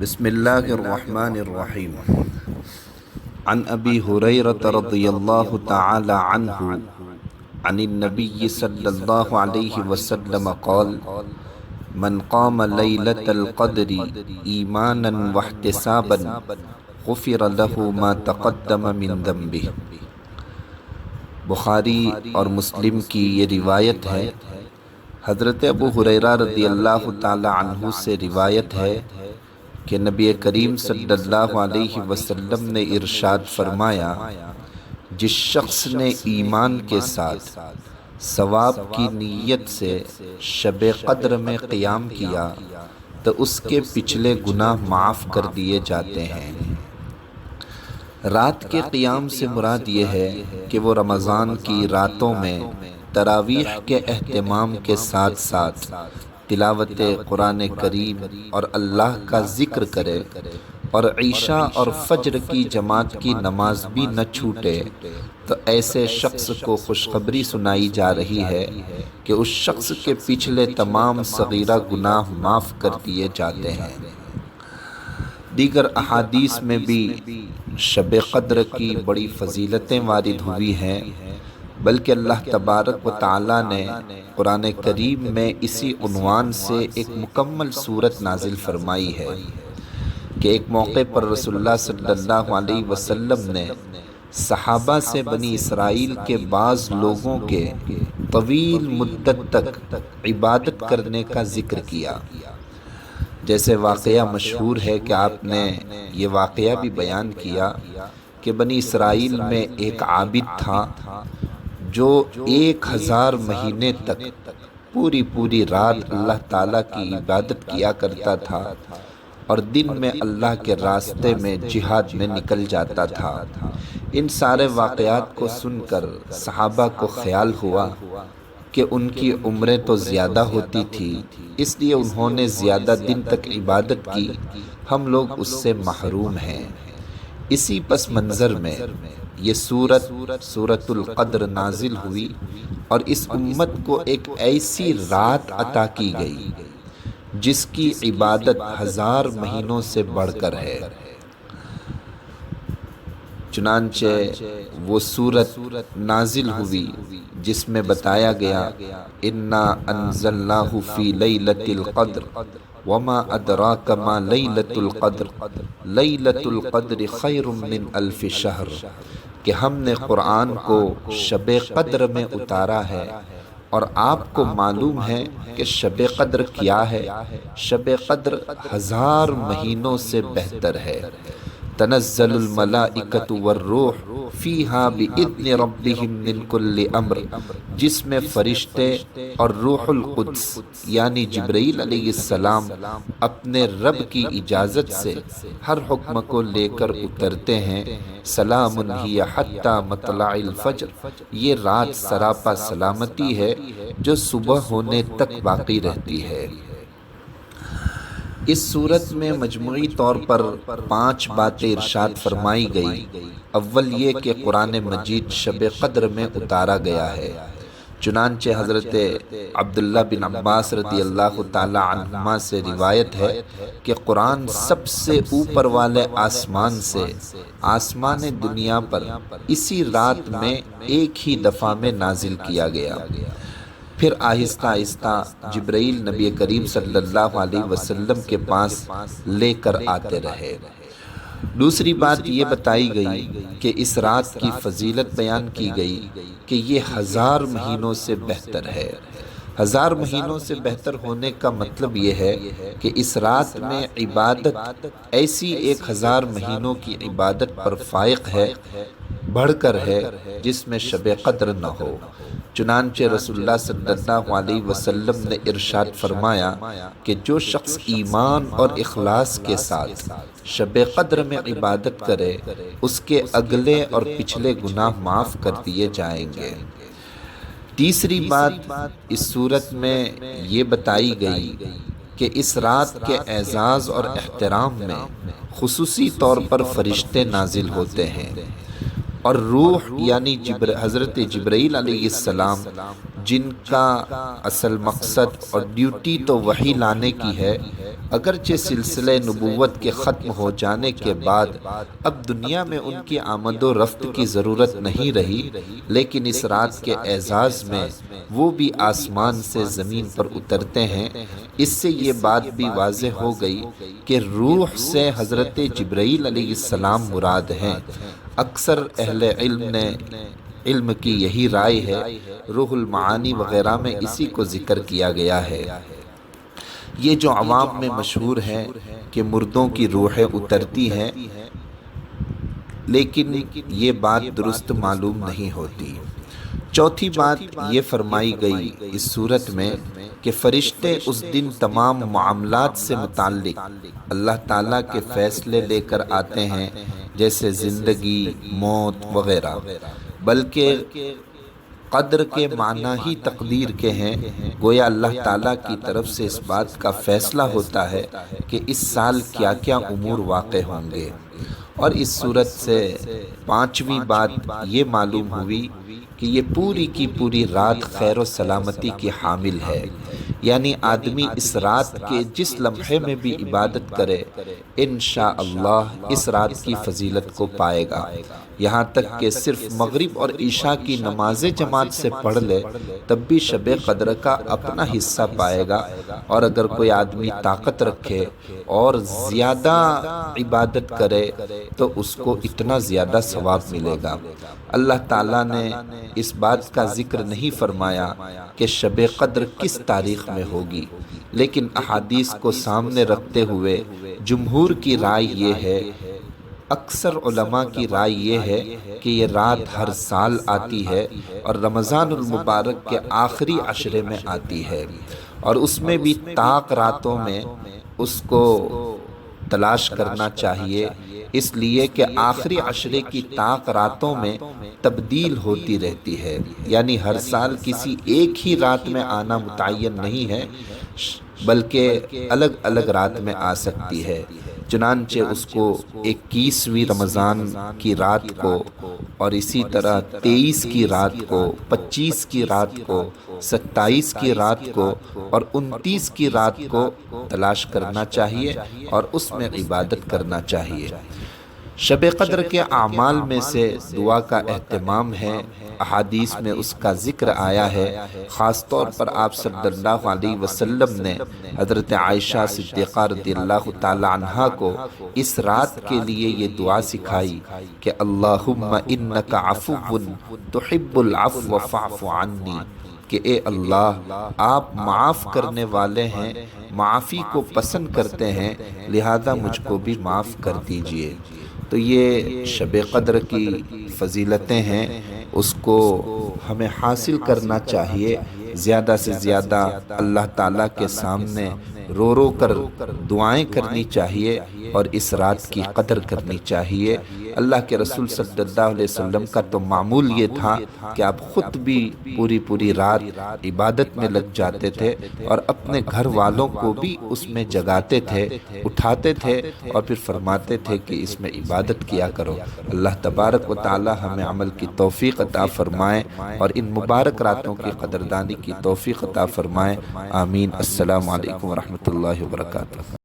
بسم اللہ الرحمن الرحیم عن ابی ہریرہ رضی اللہ تعالی عنہ عن النبی صلی اللہ علیہ وسلم قال من قام لیلۃ القدر ایمانا واحتسابا غفر له ما تقدم من ذنبہ۔ بخاری اور مسلم کی یہ روایت ہے۔ حضرت ابو ہریرہ رضی اللہ تعالی عنہ سے روایت ہے کہ نبی کریم صلی اللہ علیہ وسلم نے ارشاد فرمایا، جس شخص نے ایمان کے ساتھ ثواب کی نیت سے شب قدر میں قیام کیا تو اس کے پچھلے گناہ معاف کر دیے جاتے ہیں۔ رات کے قیام سے مراد یہ ہے کہ وہ رمضان کی راتوں میں تراویح کے اہتمام کے ساتھ ساتھ تلاوت قرآن کریم اور اللہ کا ذکر کرے اور عشاء اور فجر کی جماعت کی نماز بھی نہ چھوٹے، تو ایسے شخص کو خوشخبری سنائی جا رہی ہے کہ اس شخص کے پچھلے تمام صغیرہ گناہ معاف کر دیے جاتے ہیں۔ دیگر احادیث میں بھی شب قدر کی بڑی فضیلتیں وارد ہوئی ہیں، بلکہ اللہ تبارک و تعالیٰ نے قرآن کریم میں اسی عنوان سے ایک مکمل سورت نازل فرمائی ہے کہ ایک موقع پر رسول اللہ صلی اللہ علیہ وسلم نے صحابہ سے بنی اسرائیل کے بعض لوگوں کے طویل مدت تک عبادت کرنے کا ذکر کیا۔ جیسے واقعہ مشہور ہے کہ آپ نے یہ واقعہ بھی بیان کیا کہ بنی اسرائیل میں ایک عابد تھا جو 1000 مہینے تک پوری رات اللہ تعالیٰ کی عبادت کیا کرتا تھا اور دن میں اللہ کے راستے میں جہاد میں نکل جاتا تھا۔ ان سارے واقعات کو سن کر صحابہ کو خیال ہوا کہ ان کی عمریں تو زیادہ ہوتی تھی، اس لیے انہوں نے زیادہ دن تک عبادت کی، ہم لوگ اس سے محروم ہیں۔ اسی پس منظر میں یہ سورت القدر نازل ہوئی اور اس امت کو ایک ایسی رات عطا کی گئی جس کی عبادت 1000 مہینوں سے بڑھ کر ہے۔ چنانچہ وہ سورت نازل ہوئی جس میں بتایا گیا، اِنَّا أَنزَلْنَاهُ فِي لَيْلَةِ الْقَدْرِ وَمَا أَدْرَاكَ مَا لَيْلَةُ الْقَدْرِ لَيْلَةُ الْقَدْرِ خَيْرٌ مِّنْ أَلْفِ شَهْرٍ، کہ ہم نے قرآن کو شب قدر میں اتارا ہے اور آپ کو معلوم ہے کہ شب قدر کیا ہے؟ شب قدر 1000 مہینوں سے بہتر ہے۔ تنزل الملائکۃ والروح فیہا بإذن ربہم من کل امر، جس میں فرشتے اور روح القدس یعنی جبرائیل علیہ السلام اپنے رب کی اجازت سے ہر حکم کو لے کر اترتے ہیں۔ سلام ہی حتی مطلع الفجر، یہ رات سراپا سلامتی ہے جو صبح ہونے تک باقی رہتی ہے۔ اس صورت میں مجموعی طور پر 5 باتیں ارشاد فرمائی گئی۔ اول یہ کہ قرآن مجید شب قدر میں اتارا گیا ہے، چنانچہ حضرت عبداللہ بن عباس رضی اللہ تعالی عنہما سے روایت ہے کہ قرآن سب سے اوپر والے آسمان سے آسمان دنیا پر اسی رات میں ایک ہی دفعہ میں نازل کیا گیا۔ پھر آہستہ آہستہ جبرائیل نبی کریم صلی اللہ علیہ وسلم کے پاس لے کر آتے رہے۔ دوسری بات یہ بتائی گئی کہ اس رات کی فضیلت بیان کی گئی کہ یہ 1000 مہینوں سے بہتر ہے۔ 1000 مہینوں سے بہتر ہونے کا مطلب یہ ہے کہ اس رات میں عبادت ایسی 1000 مہینوں کی عبادت پر فائق ہے، بڑھ کر ہے، جس میں شب قدر نہ ہو۔ چنانچہ رسول اللہ صلی اللہ علیہ وسلم نے ارشاد فرمایا کہ جو شخص ایمان اور اخلاص کے ساتھ شب قدر میں عبادت کرے، اس کے اگلے اور پچھلے گناہ معاف کر دیے جائیں گے۔ تیسری بات اس صورت میں یہ بتائی گئی کہ اس رات کے اعزاز اور احترام میں خصوصی طور پر فرشتے نازل ہوتے ہیں اور روح یعنی حضرت جبرائیل علیہ السلام، جن کا اصل مقصد اور ڈیوٹی تو وحی لانے کی ہے، اگرچہ سلسلہ نبوت کے ختم ہو جانے کے بعد اب دنیا میں ان کی آمد و رفت کی ضرورت نہیں رہی، لیکن اس رات کے اعزاز میں وہ بھی آسمان سے زمین پر اترتے ہیں۔ اس سے یہ بات بھی واضح ہو گئی کہ روح سے حضرت جبرائیل علیہ السلام مراد ہیں۔ اکثر اہل علم کی یہی رائے ہے، روح المعانی وغیرہ میں اسی کو ذکر کیا گیا ہے۔ یہ جو عوام میں مشہور ہے کہ مردوں کی روحیں اترتی ہیں، لیکن یہ بات درست معلوم نہیں ہوتی۔ چوتھی بات یہ فرمائی گئی اس صورت میں کہ فرشتے اس دن تمام معاملات سے متعلق اللہ تعالیٰ کے فیصلے لے کر آتے ہیں، جیسے زندگی، موت وغیرہ، بلکہ قدر کے معنی ہی تقدیر کے ہیں۔ گویا اللہ تعالیٰ کی طرف سے اس بات کا فیصلہ ہوتا ہے کہ اس سال کیا کیا امور واقع ہوں گے۔ اور اس صورت سے پانچویں بات یہ معلوم ہوئی کہ یہ پوری کی پوری رات خیر و سلامتی کی حامل ہے، یعنی آدمی اس رات کے جس لمحے میں بھی عبادت کرے انشاءاللہ اس رات کی فضیلت کو پائے گا۔ یہاں تک کہ صرف مغرب اور عشاء کی نماز جماعت سے پڑھ لے تب بھی شب قدر کا اپنا حصہ پائے گا، اور اگر کوئی آدمی طاقت رکھے اور زیادہ عبادت کرے تو اس کو اتنا زیادہ ثواب ملے گا۔ اللہ تعالیٰ نے اس بات کا ذکر نہیں فرمایا کہ شب قدر کس تاریخ میں ہوگی، لیکن احادیث کو سامنے رکھتے ہوئے جمہور کی رائے یہ ہے، اکثر علماء کی رائے یہ ہے کہ یہ رات ہر سال آتی ہے اور رمضان المبارک کے آخری عشرے میں آتی ہے، اور اس میں بھی طاق راتوں میں اس کو تلاش کرنا چاہیے، اس لیے کہ آخری عشرے کی طاق راتوں میں تبدیل ہوتی رہتی ہے، یعنی ہر سال کسی ایک ہی رات میں آنا متعین نہیں ہے، بلکہ الگ الگ رات میں آ سکتی ہے۔ چنانچہ اس کو 21ویں رمضان کی رات کو، اور اسی طرح 23 کی رات کو، 25 کی رات کو، 27 کی رات کو اور 29 کی رات کو تلاش کرنا چاہیے اور اس میں عبادت کرنا چاہیے۔ شب قدر کے اعمال میں سے دعا کا اہتمام ہے، احادیث میں اس کا ذکر آیا ہے۔ خاص طور پر آپ صلی اللہ علیہ وسلم نے حضرت عائشہ صدیقہ رضی اللہ تعالی عنہا کو اس رات کے لیے یہ دعا سکھائی کہ اللہم انک عفو تحب العفو فاعف عنی، کہ اے اللہ آپ معاف کرنے والے ہیں، معافی کو پسند کرتے ہیں، لہذا مجھ کو بھی معاف کر دیجئے۔ تو یہ شب قدر کی فضیلتیں ہیں، اس کو ہمیں حاصل کرنا چاہیے، زیادہ سے زیادہ اللہ تعالیٰ کے سامنے رو رو کر دعائیں کرنی چاہیے اور اس رات کی قدر کرنی چاہیے۔ اللہ کے رسول صلی اللہ علیہ وسلم کا تو معمول یہ تھا کہ آپ خود بھی پوری رات عبادت میں لگ جاتے تھے اور اپنے گھر والوں کو بھی اس میں جگاتے تھے، اٹھاتے تھے اور پھر فرماتے تھے کہ اس میں عبادت کیا کرو۔ اللہ تبارک و تعالی ہمیں عمل کی توفیق عطا فرمائے اور ان مبارک راتوں کی قدردانی کی توفیق عطا فرمائے، آمین۔ السلام علیکم ورحمۃ اللہ وبرکاتہ۔